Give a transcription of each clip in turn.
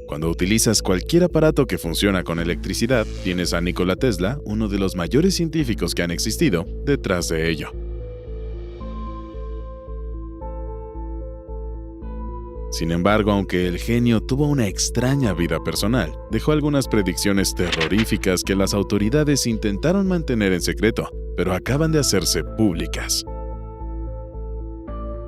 Cuando utilizas cualquier aparato que funciona con electricidad, tienes a Nikola Tesla, uno de los mayores científicos que han existido, detrás de ello. Sin embargo, aunque el genio tuvo una extraña vida personal, dejó algunas predicciones terroríficas que las autoridades intentaron mantener en secreto, pero acaban de hacerse públicas.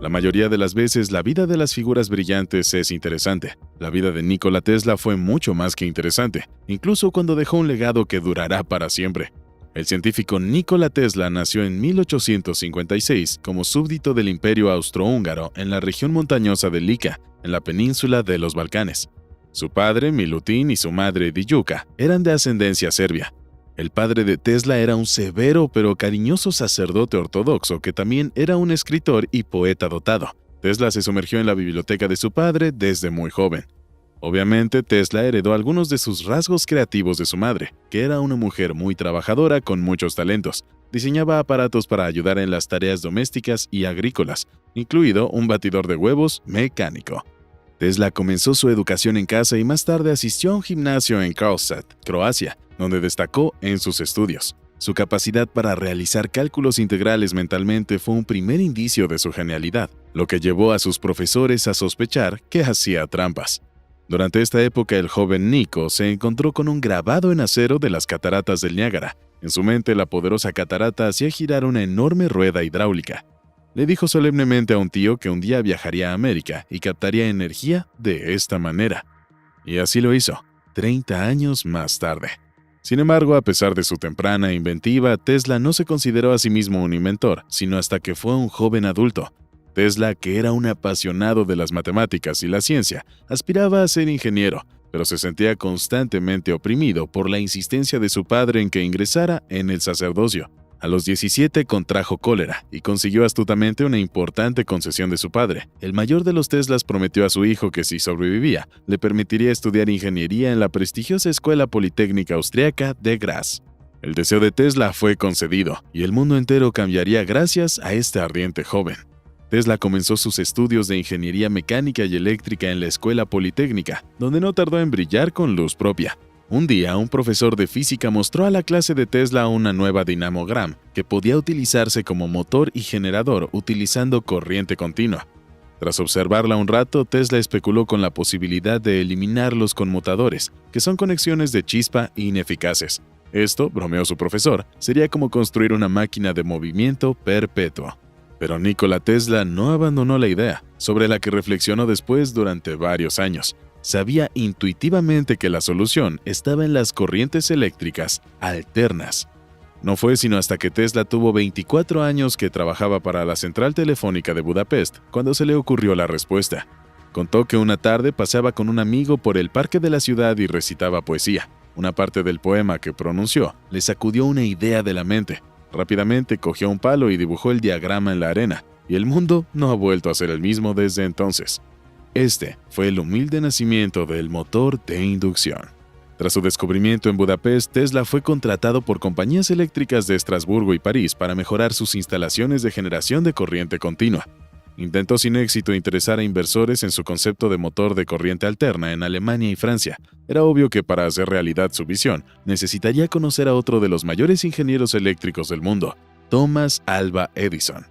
La mayoría de las veces, la vida de las figuras brillantes es interesante. La vida de Nikola Tesla fue mucho más que interesante, incluso cuando dejó un legado que durará para siempre. El científico Nikola Tesla nació en 1856 como súbdito del Imperio Austrohúngaro en la región montañosa de Lika, en la península de los Balcanes. Su padre, Milutin, y su madre, Dijuka, eran de ascendencia serbia. El padre de Tesla era un severo pero cariñoso sacerdote ortodoxo que también era un escritor y poeta dotado. Tesla se sumergió en la biblioteca de su padre desde muy joven. Obviamente, Tesla heredó algunos de sus rasgos creativos de su madre, que era una mujer muy trabajadora con muchos talentos. Diseñaba aparatos para ayudar en las tareas domésticas y agrícolas, incluido un batidor de huevos mecánico. Tesla comenzó su educación en casa y más tarde asistió a un gimnasio en Karlstad, Croacia, donde destacó en sus estudios. Su capacidad para realizar cálculos integrales mentalmente fue un primer indicio de su genialidad, lo que llevó a sus profesores a sospechar que hacía trampas. Durante esta época, el joven Nico se encontró con un grabado en acero de las cataratas del Niágara. En su mente, la poderosa catarata hacía girar una enorme rueda hidráulica. Le dijo solemnemente a un tío que un día viajaría a América y captaría energía de esta manera. Y así lo hizo, 30 años más tarde. Sin embargo, a pesar de su temprana inventiva, Tesla no se consideró a sí mismo un inventor, sino hasta que fue un joven adulto. Tesla, que era un apasionado de las matemáticas y la ciencia, aspiraba a ser ingeniero, pero se sentía constantemente oprimido por la insistencia de su padre en que ingresara en el sacerdocio. A los 17 contrajo cólera y consiguió astutamente una importante concesión de su padre. El mayor de los Teslas prometió a su hijo que si sobrevivía, le permitiría estudiar ingeniería en la prestigiosa Escuela Politécnica Austriaca de Graz. El deseo de Tesla fue concedido, y el mundo entero cambiaría gracias a este ardiente joven. Tesla comenzó sus estudios de ingeniería mecánica y eléctrica en la Escuela Politécnica, donde no tardó en brillar con luz propia. Un día, un profesor de física mostró a la clase de Tesla una nueva dinamogram que podía utilizarse como motor y generador utilizando corriente continua. Tras observarla un rato, Tesla especuló con la posibilidad de eliminar los conmutadores, que son conexiones de chispa ineficaces. Esto, bromeó su profesor, sería como construir una máquina de movimiento perpetuo. Pero Nikola Tesla no abandonó la idea, sobre la que reflexionó después durante varios años. Sabía intuitivamente que la solución estaba en las corrientes eléctricas alternas. No fue sino hasta que Tesla tuvo 24 años que trabajaba para la central telefónica de Budapest cuando se le ocurrió la respuesta. Contó que una tarde paseaba con un amigo por el parque de la ciudad y recitaba poesía. Una parte del poema que pronunció le sacudió una idea de la mente. Rápidamente cogió un palo y dibujó el diagrama en la arena, y el mundo no ha vuelto a ser el mismo desde entonces. Este fue el humilde nacimiento del motor de inducción. Tras su descubrimiento en Budapest, Tesla fue contratado por compañías eléctricas de Estrasburgo y París para mejorar sus instalaciones de generación de corriente continua. Intentó sin éxito interesar a inversores en su concepto de motor de corriente alterna en Alemania y Francia. Era obvio que para hacer realidad su visión, necesitaría conocer a otro de los mayores ingenieros eléctricos del mundo, Thomas Alva Edison.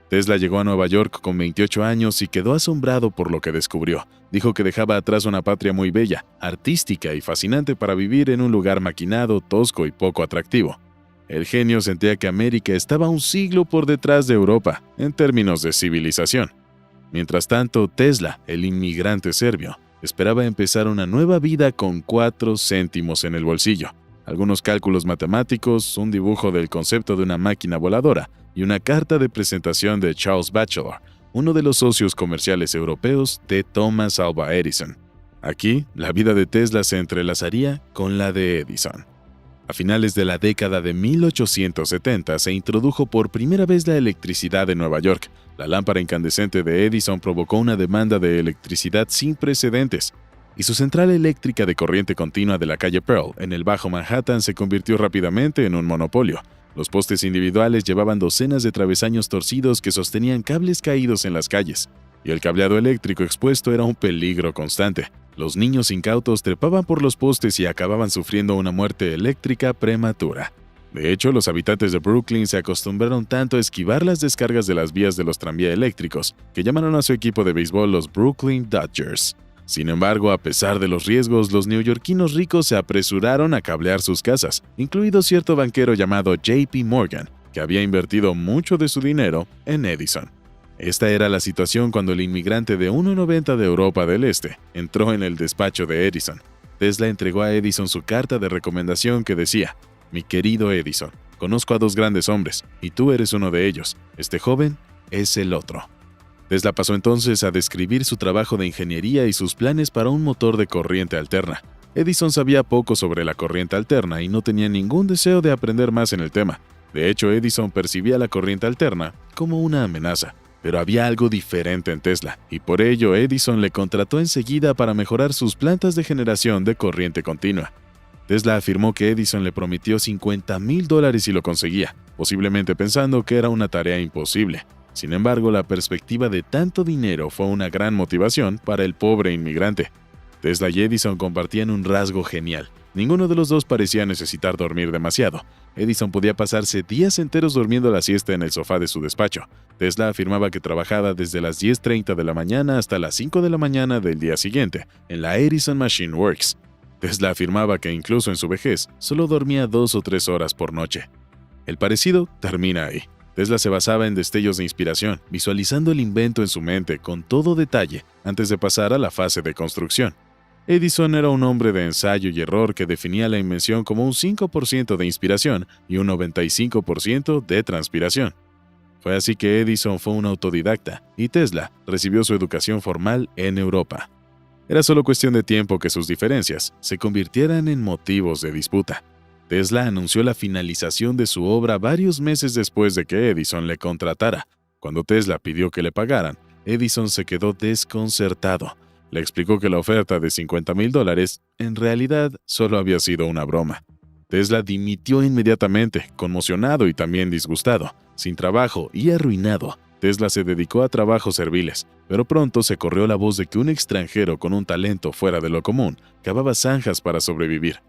Tesla llegó a Nueva York con 28 años y quedó asombrado por lo que descubrió. Dijo que dejaba atrás una patria muy bella, artística y fascinante para vivir en un lugar maquinado, tosco y poco atractivo. El genio sentía que América estaba un siglo por detrás de Europa, en términos de civilización. Mientras tanto, Tesla, el inmigrante serbio, esperaba empezar una nueva vida con 4 céntimos en el bolsillo, algunos cálculos matemáticos, un dibujo del concepto de una máquina voladora y una carta de presentación de Charles Batchelor, uno de los socios comerciales europeos de Thomas Alva Edison. Aquí, la vida de Tesla se entrelazaría con la de Edison. A finales de la década de 1870 se introdujo por primera vez la electricidad en Nueva York. La lámpara incandescente de Edison provocó una demanda de electricidad sin precedentes, y su central eléctrica de corriente continua de la calle Pearl, en el Bajo Manhattan, se convirtió rápidamente en un monopolio. Los postes individuales llevaban docenas de travesaños torcidos que sostenían cables caídos en las calles. y el cableado eléctrico expuesto era un peligro constante. Los niños incautos trepaban por los postes y acababan sufriendo una muerte eléctrica prematura. De hecho, los habitantes de Brooklyn se acostumbraron tanto a esquivar las descargas de las vías de los tranvías eléctricos que llamaron a su equipo de béisbol los Brooklyn Dodgers. Sin embargo, a pesar de los riesgos, los neoyorquinos ricos se apresuraron a cablear sus casas, incluido cierto banquero llamado JP Morgan, que había invertido mucho de su dinero en Edison. Esta era la situación cuando el inmigrante de 1,90 de Europa del Este entró en el despacho de Edison. Tesla entregó a Edison su carta de recomendación que decía: «Mi querido Edison, conozco a dos grandes hombres, y tú eres uno de ellos. Este joven es el otro». Tesla pasó entonces a describir su trabajo de ingeniería y sus planes para un motor de corriente alterna. Edison sabía poco sobre la corriente alterna y no tenía ningún deseo de aprender más en el tema. De hecho, Edison percibía la corriente alterna como una amenaza. Pero había algo diferente en Tesla, y por ello Edison le contrató enseguida para mejorar sus plantas de generación de corriente continua. Tesla afirmó que Edison le prometió $50,000 si lo conseguía, posiblemente pensando que era una tarea imposible. Sin embargo, la perspectiva de tanto dinero fue una gran motivación para el pobre inmigrante. Tesla y Edison compartían un rasgo genial. Ninguno de los dos parecía necesitar dormir demasiado. Edison podía pasarse días enteros durmiendo la siesta en el sofá de su despacho. Tesla afirmaba que trabajaba desde las 10:30 de la mañana hasta las 5 de la mañana del día siguiente, en la Edison Machine Works. Tesla afirmaba que incluso en su vejez, solo dormía 2 o 3 horas por noche. El parecido termina ahí. Tesla se basaba en destellos de inspiración, visualizando el invento en su mente con todo detalle antes de pasar a la fase de construcción. Edison era un hombre de ensayo y error que definía la invención como un 5% de inspiración y un 95% de transpiración. Fue así que Edison fue un autodidacta y Tesla recibió su educación formal en Europa. Era solo cuestión de tiempo que sus diferencias se convirtieran en motivos de disputa. Tesla anunció la finalización de su obra varios meses después de que Edison le contratara. Cuando Tesla pidió que le pagaran, Edison se quedó desconcertado. Le explicó que la oferta de $50,000 en realidad solo había sido una broma. Tesla dimitió inmediatamente, conmocionado y también disgustado. Sin trabajo y arruinado, Tesla se dedicó a trabajos serviles, pero pronto se corrió la voz de que un extranjero con un talento fuera de lo común cavaba zanjas para sobrevivir.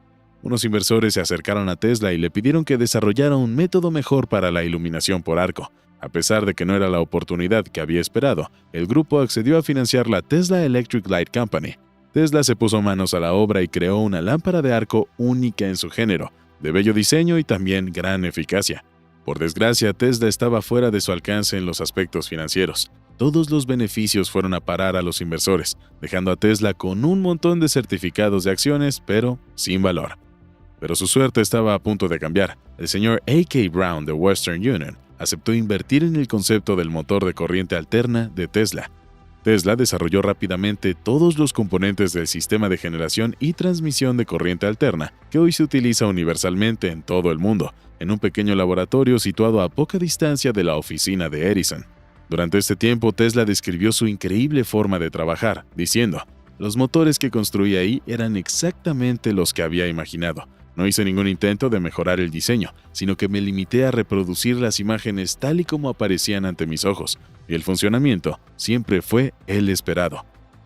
Unos inversores se acercaron a Tesla y le pidieron que desarrollara un método mejor para la iluminación por arco. A pesar de que no era la oportunidad que había esperado, el grupo accedió a financiar la Tesla Electric Light Company. Tesla se puso manos a la obra y creó una lámpara de arco única en su género, de bello diseño y también gran eficacia. Por desgracia, Tesla estaba fuera de su alcance en los aspectos financieros. Todos los beneficios fueron a parar a los inversores, dejando a Tesla con un montón de certificados de acciones, pero sin valor. Pero su suerte estaba a punto de cambiar. El señor A.K. Brown de Western Union aceptó invertir en el concepto del motor de corriente alterna de Tesla. Tesla desarrolló rápidamente todos los componentes del sistema de generación y transmisión de corriente alterna que hoy se utiliza universalmente en todo el mundo, en un pequeño laboratorio situado a poca distancia de la oficina de Edison. Durante este tiempo, Tesla describió su increíble forma de trabajar, diciendo: «Los motores que construí ahí eran exactamente los que había imaginado. No hice ningún intento de mejorar el diseño, sino que me limité a reproducir las imágenes tal y como aparecían ante mis ojos, y el funcionamiento siempre fue el esperado».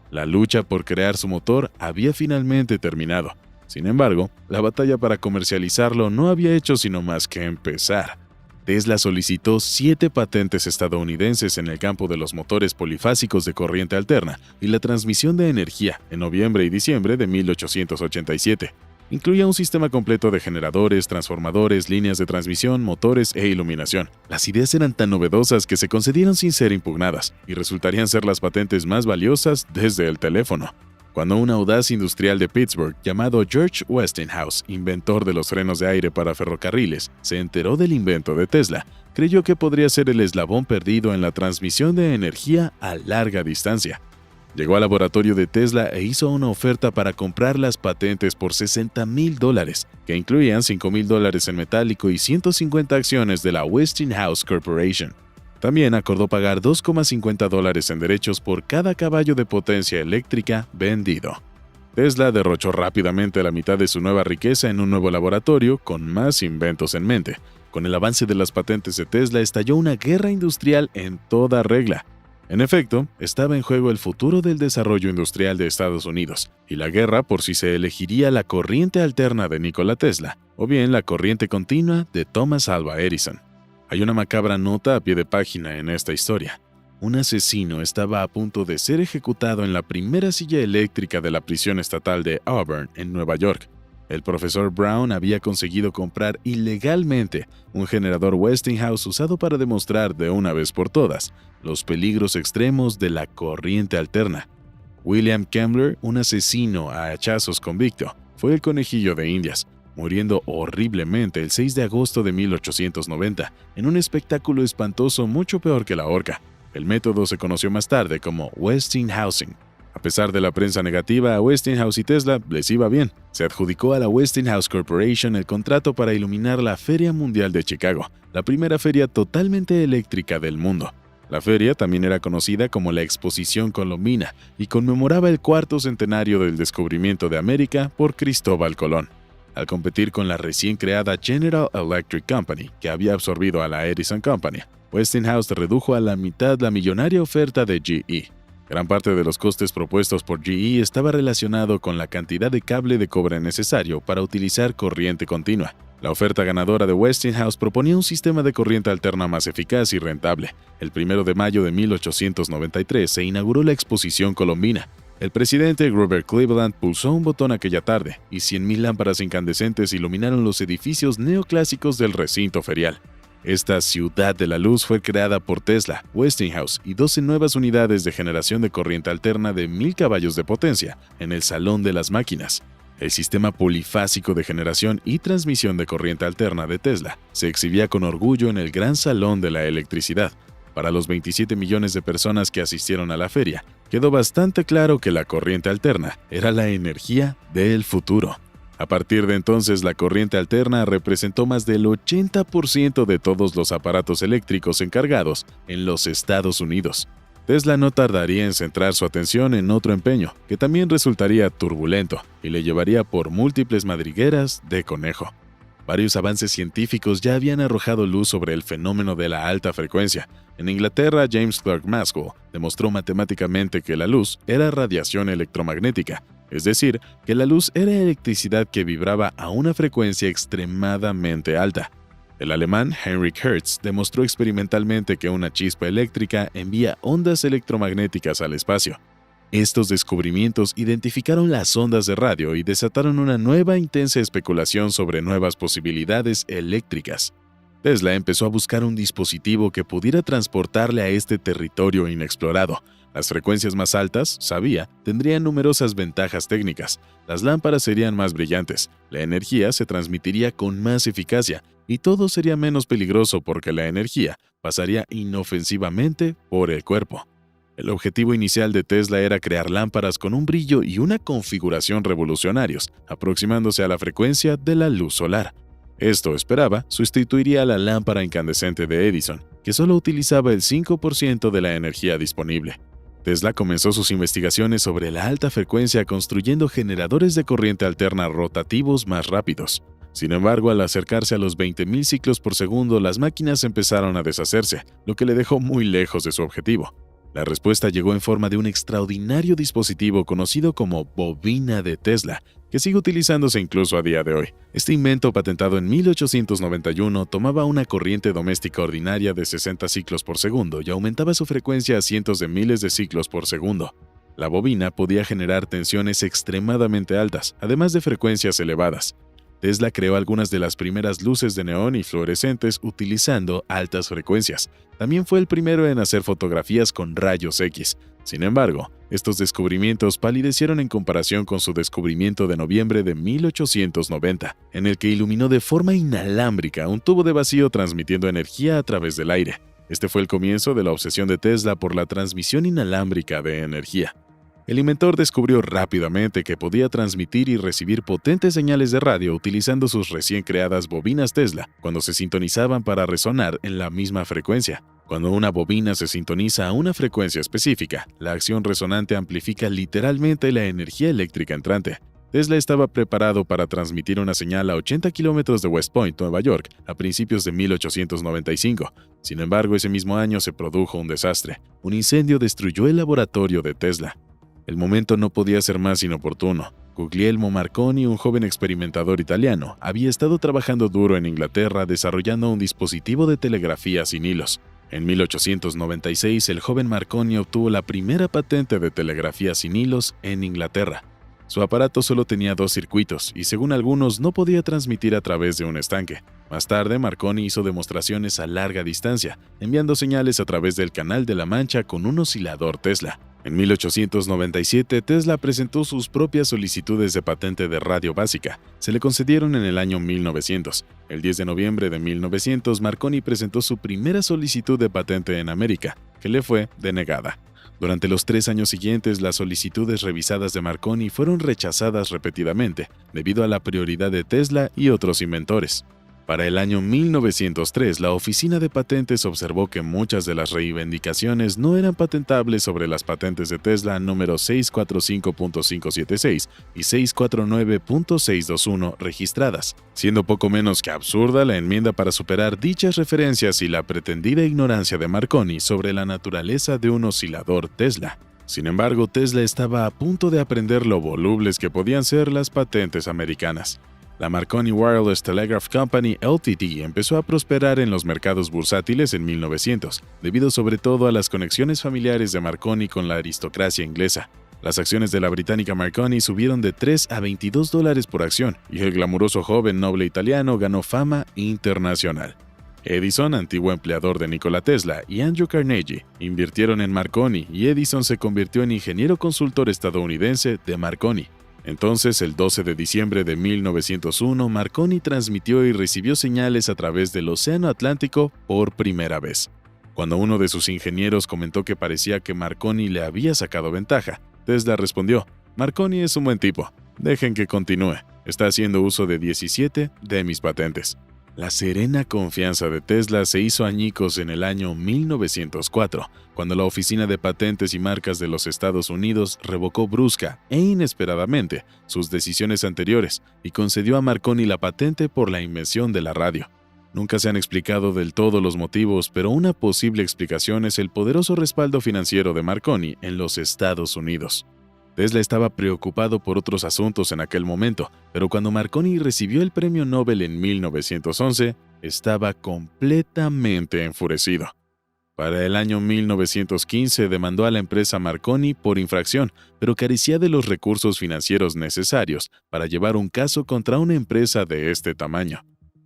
La lucha por crear su motor había finalmente terminado. Sin embargo, la batalla para comercializarlo no había hecho sino más que empezar. Tesla solicitó 7 patentes estadounidenses en el campo de los motores polifásicos de corriente alterna y la transmisión de energía en noviembre y diciembre de 1887. Incluía un sistema completo de generadores, transformadores, líneas de transmisión, motores e iluminación. Las ideas eran tan novedosas que se concedieron sin ser impugnadas y resultarían ser las patentes más valiosas desde el teléfono. Cuando un audaz industrial de Pittsburgh llamado George Westinghouse, inventor de los frenos de aire para ferrocarriles, se enteró del invento de Tesla, creyó que podría ser el eslabón perdido en la transmisión de energía a larga distancia. Llegó al laboratorio de Tesla e hizo una oferta para comprar las patentes por $60,000, que incluían $5,000 en metálico y 150 acciones de la Westinghouse Corporation. También acordó pagar $2,50 en derechos por cada caballo de potencia eléctrica vendido. Tesla derrochó rápidamente la mitad de su nueva riqueza en un nuevo laboratorio con más inventos en mente. Con el avance de las patentes de Tesla estalló una guerra industrial en toda regla. En efecto, estaba en juego el futuro del desarrollo industrial de Estados Unidos, y la guerra por si se elegiría la corriente alterna de Nikola Tesla, o bien la corriente continua de Thomas Alva Edison. Hay una macabra nota a pie de página en esta historia. Un asesino estaba a punto de ser ejecutado en la primera silla eléctrica de la prisión estatal de Auburn, en Nueva York. El profesor Brown había conseguido comprar ilegalmente un generador Westinghouse usado para demostrar de una vez por todas los peligros extremos de la corriente alterna. William Kemmler, un asesino a hachazos convicto, fue el conejillo de Indias, muriendo horriblemente el 6 de agosto de 1890 en un espectáculo espantoso mucho peor que la horca. El método se conoció más tarde como Westinghousing. A pesar de la prensa negativa, a Westinghouse y Tesla les iba bien. Se adjudicó a la Westinghouse Corporation el contrato para iluminar la Feria Mundial de Chicago, la primera feria totalmente eléctrica del mundo. La feria también era conocida como la Exposición Colombina y conmemoraba el cuarto centenario del descubrimiento de América por Cristóbal Colón. Al competir con la recién creada General Electric Company, que había absorbido a la Edison Company, Westinghouse redujo a la mitad la millonaria oferta de GE. Gran parte de los costes propuestos por GE estaba relacionado con la cantidad de cable de cobre necesario para utilizar corriente continua. La oferta ganadora de Westinghouse proponía un sistema de corriente alterna más eficaz y rentable. El 1 de mayo de 1893 se inauguró la Exposición Colombina. El presidente Grover Cleveland pulsó un botón aquella tarde y 100,000 lámparas incandescentes iluminaron los edificios neoclásicos del recinto ferial. Esta ciudad de la luz fue creada por Tesla, Westinghouse y 12 nuevas unidades de generación de corriente alterna de 1,000 caballos de potencia en el Salón de las Máquinas. El sistema polifásico de generación y transmisión de corriente alterna de Tesla se exhibía con orgullo en el Gran Salón de la Electricidad. Para los 27 millones de personas que asistieron a la feria, quedó bastante claro que la corriente alterna era la energía del futuro. A partir de entonces, la corriente alterna representó más del 80% de todos los aparatos eléctricos encargados en los Estados Unidos. Tesla no tardaría en centrar su atención en otro empeño, que también resultaría turbulento y le llevaría por múltiples madrigueras de conejo. Varios avances científicos ya habían arrojado luz sobre el fenómeno de la alta frecuencia. En Inglaterra, James Clerk Maxwell demostró matemáticamente que la luz era radiación electromagnética, es decir, que la luz era electricidad que vibraba a una frecuencia extremadamente alta. El alemán Heinrich Hertz demostró experimentalmente que una chispa eléctrica envía ondas electromagnéticas al espacio. Estos descubrimientos identificaron las ondas de radio y desataron una nueva intensa especulación sobre nuevas posibilidades eléctricas. Tesla empezó a buscar un dispositivo que pudiera transportarle a este territorio inexplorado. Las frecuencias más altas, sabía, tendrían numerosas ventajas técnicas. Las lámparas serían más brillantes, la energía se transmitiría con más eficacia y todo sería menos peligroso porque la energía pasaría inofensivamente por el cuerpo. El objetivo inicial de Tesla era crear lámparas con un brillo y una configuración revolucionarios, aproximándose a la frecuencia de la luz solar. Esto, esperaba, sustituiría a la lámpara incandescente de Edison, que solo utilizaba el 5% de la energía disponible. Tesla comenzó sus investigaciones sobre la alta frecuencia construyendo generadores de corriente alterna rotativos más rápidos. Sin embargo, al acercarse a los 20,000 ciclos por segundo, las máquinas empezaron a deshacerse, lo que le dejó muy lejos de su objetivo. La respuesta llegó en forma de un extraordinario dispositivo conocido como bobina de Tesla, que sigue utilizándose incluso a día de hoy. Este invento, patentado en 1891, tomaba una corriente doméstica ordinaria de 60 ciclos por segundo y aumentaba su frecuencia a cientos de miles de ciclos por segundo. La bobina podía generar tensiones extremadamente altas, además de frecuencias elevadas. Tesla creó algunas de las primeras luces de neón y fluorescentes utilizando altas frecuencias. También fue el primero en hacer fotografías con rayos X. Sin embargo, estos descubrimientos palidecieron en comparación con su descubrimiento de noviembre de 1890, en el que iluminó de forma inalámbrica un tubo de vacío transmitiendo energía a través del aire. Este fue el comienzo de la obsesión de Tesla por la transmisión inalámbrica de energía. El inventor descubrió rápidamente que podía transmitir y recibir potentes señales de radio utilizando sus recién creadas bobinas Tesla cuando se sintonizaban para resonar en la misma frecuencia. Cuando una bobina se sintoniza a una frecuencia específica, la acción resonante amplifica literalmente la energía eléctrica entrante. Tesla estaba preparado para transmitir una señal a 80 kilómetros de West Point, Nueva York, a principios de 1895. Sin embargo, ese mismo año se produjo un desastre. Un incendio destruyó el laboratorio de Tesla. El momento no podía ser más inoportuno. Guglielmo Marconi, un joven experimentador italiano, había estado trabajando duro en Inglaterra desarrollando un dispositivo de telegrafía sin hilos. En 1896, el joven Marconi obtuvo la primera patente de telegrafía sin hilos en Inglaterra. Su aparato solo tenía 2 circuitos y, según algunos, no podía transmitir a través de un estanque. Más tarde, Marconi hizo demostraciones a larga distancia, enviando señales a través del Canal de la Mancha con un oscilador Tesla. En 1897, Tesla presentó sus propias solicitudes de patente de radio básica. Se le concedieron en el año 1900. El 10 de noviembre de 1900, Marconi presentó su primera solicitud de patente en América, que le fue denegada. Durante los 3 años siguientes, las solicitudes revisadas de Marconi fueron rechazadas repetidamente, debido a la prioridad de Tesla y otros inventores. Para el año 1903, la Oficina de Patentes observó que muchas de las reivindicaciones no eran patentables sobre las patentes de Tesla número 645.576 y 649.621 registradas, siendo poco menos que absurda la enmienda para superar dichas referencias y la pretendida ignorancia de Marconi sobre la naturaleza de un oscilador Tesla. Sin embargo, Tesla estaba a punto de aprender lo volubles que podían ser las patentes americanas. La Marconi Wireless Telegraph Company Ltd. empezó a prosperar en los mercados bursátiles en 1900, debido sobre todo a las conexiones familiares de Marconi con la aristocracia inglesa. Las acciones de la británica Marconi subieron de $3 a $22 por acción, y el glamuroso joven noble italiano ganó fama internacional. Edison, antiguo empleador de Nikola Tesla, y Andrew Carnegie invirtieron en Marconi, y Edison se convirtió en ingeniero consultor estadounidense de Marconi. Entonces, el 12 de diciembre de 1901, Marconi transmitió y recibió señales a través del Océano Atlántico por primera vez. Cuando uno de sus ingenieros comentó que parecía que Marconi le había sacado ventaja, Tesla respondió: «Marconi es un buen tipo. Dejen que continúe. Está haciendo uso de 17 de mis patentes». La serena confianza de Tesla se hizo añicos en el año 1904, cuando la Oficina de Patentes y Marcas de los Estados Unidos revocó brusca e inesperadamente sus decisiones anteriores y concedió a Marconi la patente por la invención de la radio. Nunca se han explicado del todo los motivos, pero una posible explicación es el poderoso respaldo financiero de Marconi en los Estados Unidos. Tesla estaba preocupado por otros asuntos en aquel momento, pero cuando Marconi recibió el premio Nobel en 1911, estaba completamente enfurecido. Para el año 1915 demandó a la empresa Marconi por infracción, pero carecía de los recursos financieros necesarios para llevar un caso contra una empresa de este tamaño.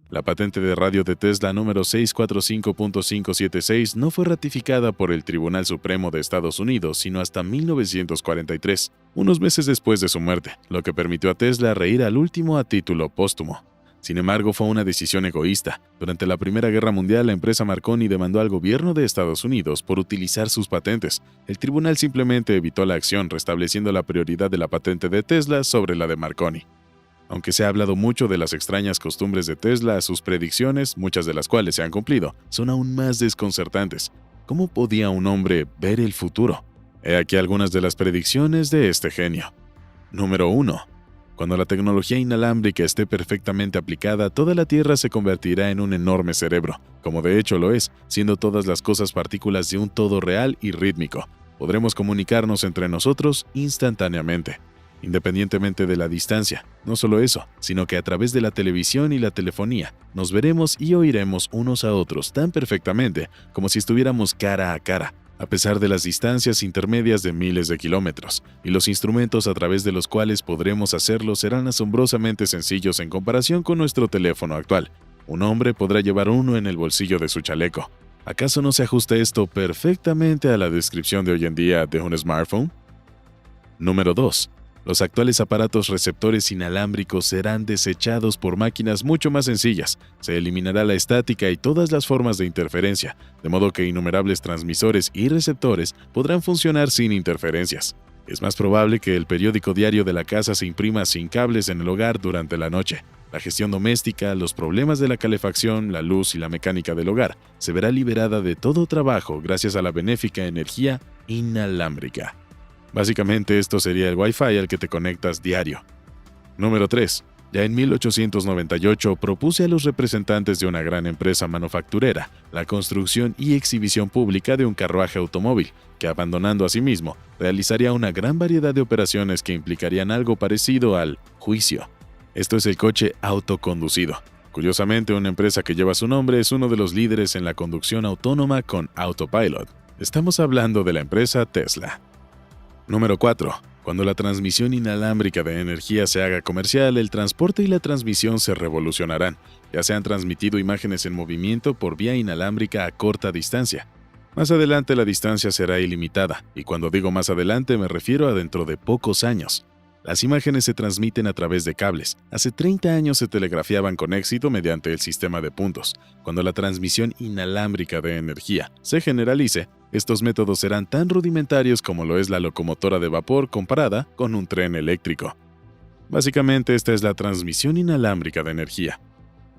La patente de radio de Tesla número 645.576 no fue ratificada por el Tribunal Supremo de Estados Unidos sino hasta 1943, unos meses después de su muerte, lo que permitió a Tesla reír al último a título póstumo. Sin embargo, fue una decisión egoísta. Durante la Primera Guerra Mundial, la empresa Marconi demandó al gobierno de Estados Unidos por utilizar sus patentes. El tribunal simplemente evitó la acción, restableciendo la prioridad de la patente de Tesla sobre la de Marconi. Aunque se ha hablado mucho de las extrañas costumbres de Tesla, sus predicciones, muchas de las cuales se han cumplido, son aún más desconcertantes. ¿Cómo podía un hombre ver el futuro? He aquí algunas de las predicciones de este genio. Número 1. Cuando la tecnología inalámbrica esté perfectamente aplicada, toda la Tierra se convertirá en un enorme cerebro, como de hecho lo es, siendo todas las cosas partículas de un todo real y rítmico. Podremos comunicarnos entre nosotros instantáneamente, independientemente de la distancia. No solo eso, sino que a través de la televisión y la telefonía, nos veremos y oiremos unos a otros tan perfectamente como si estuviéramos cara a cara, a pesar de las distancias intermedias de miles de kilómetros, y los instrumentos a través de los cuales podremos hacerlo serán asombrosamente sencillos en comparación con nuestro teléfono actual. Un hombre podrá llevar uno en el bolsillo de su chaleco. ¿Acaso no se ajusta esto perfectamente a la descripción de hoy en día de un smartphone? Número 2. Los actuales aparatos receptores inalámbricos serán desechados por máquinas mucho más sencillas. Se eliminará la estática y todas las formas de interferencia, de modo que innumerables transmisores y receptores podrán funcionar sin interferencias. Es más probable que el periódico diario de la casa se imprima sin cables en el hogar durante la noche. La gestión doméstica, los problemas de la calefacción, la luz y la mecánica del hogar se verá liberada de todo trabajo gracias a la benéfica energía inalámbrica. Básicamente esto sería el Wi-Fi al que te conectas diario. Número 3. Ya en 1898 propuse a los representantes de una gran empresa manufacturera la construcción y exhibición pública de un carruaje automóvil que, abandonando a sí mismo, realizaría una gran variedad de operaciones que implicarían algo parecido al juicio. Esto es el coche autoconducido. Curiosamente, una empresa que lleva su nombre es uno de los líderes en la conducción autónoma con autopilot. Estamos hablando de la empresa Tesla. Número 4. Cuando la transmisión inalámbrica de energía se haga comercial, el transporte y la transmisión se revolucionarán. Ya se han transmitido imágenes en movimiento por vía inalámbrica a corta distancia. Más adelante la distancia será ilimitada, y cuando digo más adelante me refiero a dentro de pocos años. Las imágenes se transmiten a través de cables. Hace 30 años se telegrafiaban con éxito mediante el sistema de puntos. Cuando la transmisión inalámbrica de energía se generalice, estos métodos serán tan rudimentarios como lo es la locomotora de vapor comparada con un tren eléctrico. Básicamente, esta es la transmisión inalámbrica de energía.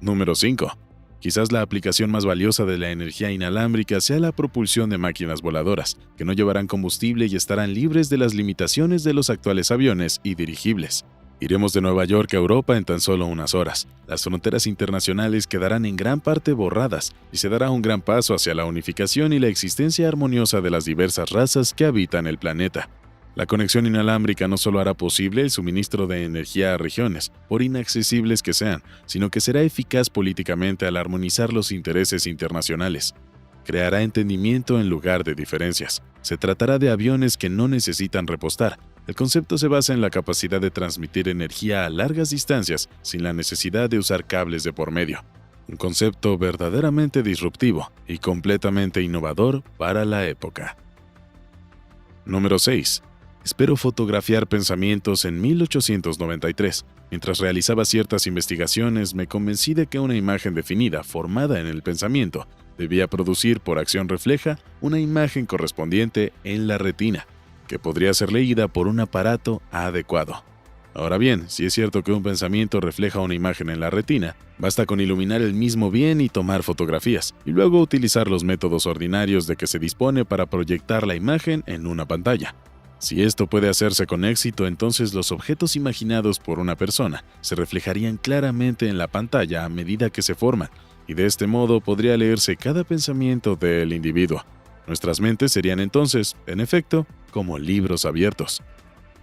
Número 5. Quizás la aplicación más valiosa de la energía inalámbrica sea la propulsión de máquinas voladoras, que no llevarán combustible y estarán libres de las limitaciones de los actuales aviones y dirigibles. Iremos de Nueva York a Europa en tan solo unas horas. Las fronteras internacionales quedarán en gran parte borradas y se dará un gran paso hacia la unificación y la existencia armoniosa de las diversas razas que habitan el planeta. La conexión inalámbrica no solo hará posible el suministro de energía a regiones, por inaccesibles que sean, sino que será eficaz políticamente al armonizar los intereses internacionales. Creará entendimiento en lugar de diferencias. Se tratará de aviones que no necesitan repostar. El concepto se basa en la capacidad de transmitir energía a largas distancias sin la necesidad de usar cables de por medio. Un concepto verdaderamente disruptivo y completamente innovador para la época. Número 6. Espero fotografiar pensamientos en 1893. Mientras realizaba ciertas investigaciones, me convencí de que una imagen definida, formada en el pensamiento, debía producir por acción refleja una imagen correspondiente en la retina, que podría ser leída por un aparato adecuado. Ahora bien, si es cierto que un pensamiento refleja una imagen en la retina, basta con iluminar el mismo bien y tomar fotografías, y luego utilizar los métodos ordinarios de que se dispone para proyectar la imagen en una pantalla. Si esto puede hacerse con éxito, entonces los objetos imaginados por una persona se reflejarían claramente en la pantalla a medida que se forman, y de este modo podría leerse cada pensamiento del individuo. Nuestras mentes serían entonces, en efecto, como libros abiertos.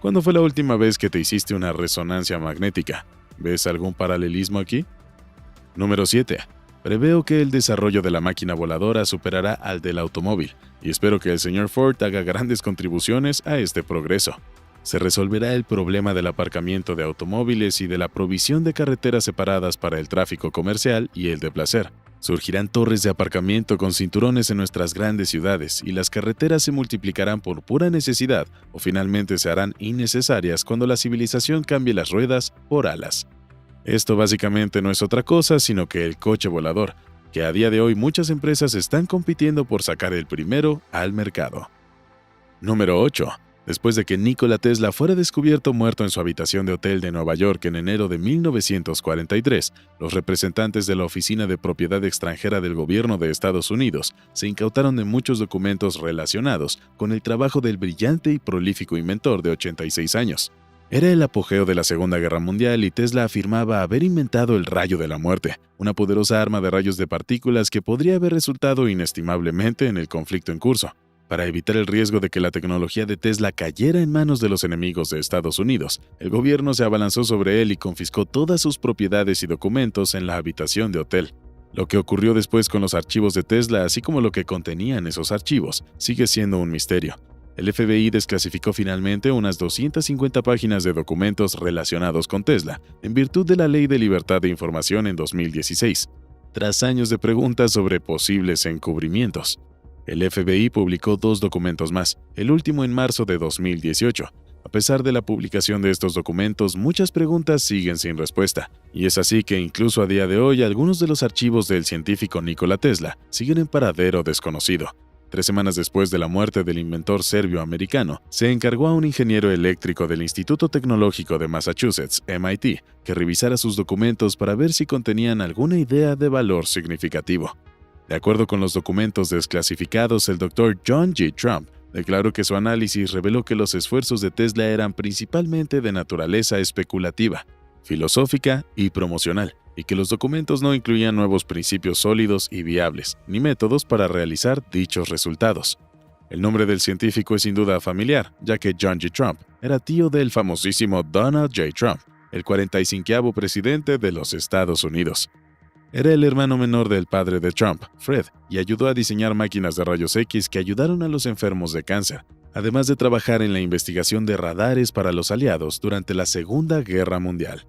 ¿Cuándo fue la última vez que te hiciste una resonancia magnética? ¿Ves algún paralelismo aquí? Número 7. Preveo que el desarrollo de la máquina voladora superará al del automóvil, y espero que el señor Ford haga grandes contribuciones a este progreso. Se resolverá el problema del aparcamiento de automóviles y de la provisión de carreteras separadas para el tráfico comercial y el de placer. Surgirán torres de aparcamiento con cinturones en nuestras grandes ciudades y las carreteras se multiplicarán por pura necesidad o finalmente se harán innecesarias cuando la civilización cambie las ruedas por alas. Esto básicamente no es otra cosa sino que el coche volador, que a día de hoy muchas empresas están compitiendo por sacar el primero al mercado. Número 8. Después de que Nikola Tesla fuera descubierto muerto en su habitación de hotel de Nueva York en enero de 1943, los representantes de la Oficina de Propiedad Extranjera del Gobierno de Estados Unidos se incautaron de muchos documentos relacionados con el trabajo del brillante y prolífico inventor de 86 años. Era el apogeo de la Segunda Guerra Mundial y Tesla afirmaba haber inventado el rayo de la muerte, una poderosa arma de rayos de partículas que podría haber resultado inestimablemente en el conflicto en curso. Para evitar el riesgo de que la tecnología de Tesla cayera en manos de los enemigos de Estados Unidos, el gobierno se abalanzó sobre él y confiscó todas sus propiedades y documentos en la habitación de hotel. Lo que ocurrió después con los archivos de Tesla, así como lo que contenían esos archivos, sigue siendo un misterio. El FBI desclasificó finalmente unas 250 páginas de documentos relacionados con Tesla, en virtud de la Ley de Libertad de Información en 2016, tras años de preguntas sobre posibles encubrimientos. El FBI publicó 2 documentos más, el último en marzo de 2018. A pesar de la publicación de estos documentos, muchas preguntas siguen sin respuesta, y es así que incluso a día de hoy algunos de los archivos del científico Nikola Tesla siguen en paradero desconocido. 3 semanas después de la muerte del inventor serbio-americano, se encargó a un ingeniero eléctrico del Instituto Tecnológico de Massachusetts, MIT, que revisara sus documentos para ver si contenían alguna idea de valor significativo. De acuerdo con los documentos desclasificados, el Dr. John G. Trump declaró que su análisis reveló que los esfuerzos de Tesla eran principalmente de naturaleza especulativa. filosófica y promocional, y que los documentos no incluían nuevos principios sólidos y viables, ni métodos para realizar dichos resultados. El nombre del científico es sin duda familiar, ya que John G. Trump era tío del famosísimo Donald J. Trump, el 45º presidente de los Estados Unidos. Era el hermano menor del padre de Trump, Fred, y ayudó a diseñar máquinas de rayos X que ayudaron a los enfermos de cáncer, además de trabajar en la investigación de radares para los aliados durante la Segunda Guerra Mundial.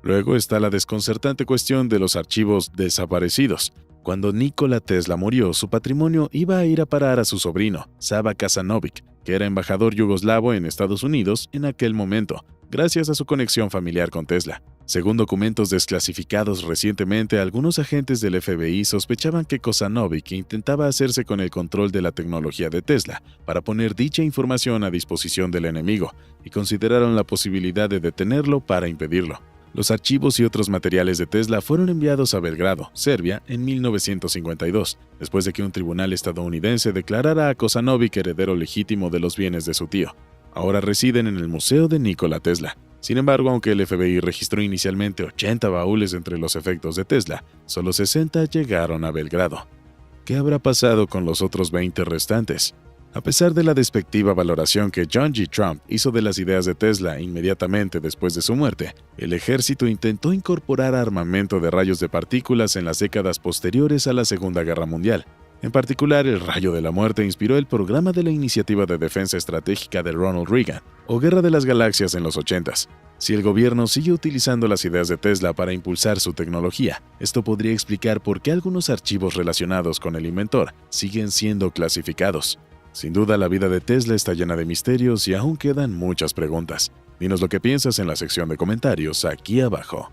Luego está la desconcertante cuestión de los archivos desaparecidos. Cuando Nikola Tesla murió, su patrimonio iba a ir a parar a su sobrino, Sava Kasanovic, que era embajador yugoslavo en Estados Unidos en aquel momento, gracias a su conexión familiar con Tesla. Según documentos desclasificados recientemente, algunos agentes del FBI sospechaban que Kasanovic intentaba hacerse con el control de la tecnología de Tesla para poner dicha información a disposición del enemigo, y consideraron la posibilidad de detenerlo para impedirlo. Los archivos y otros materiales de Tesla fueron enviados a Belgrado, Serbia, en 1952, después de que un tribunal estadounidense declarara a Kasanovic heredero legítimo de los bienes de su tío. Ahora residen en el Museo de Nikola Tesla. Sin embargo, aunque el FBI registró inicialmente 80 baúles entre los efectos de Tesla, solo 60 llegaron a Belgrado. ¿Qué habrá pasado con los otros 20 restantes? A pesar de la despectiva valoración que John G. Trump hizo de las ideas de Tesla inmediatamente después de su muerte, el ejército intentó incorporar armamento de rayos de partículas en las décadas posteriores a la Segunda Guerra Mundial. En particular, el rayo de la muerte inspiró el programa de la Iniciativa de Defensa Estratégica de Ronald Reagan, o Guerra de las Galaxias en los 80s. Si el gobierno sigue utilizando las ideas de Tesla para impulsar su tecnología, esto podría explicar por qué algunos archivos relacionados con el inventor siguen siendo clasificados. Sin duda, la vida de Tesla está llena de misterios y aún quedan muchas preguntas. Dinos lo que piensas en la sección de comentarios aquí abajo.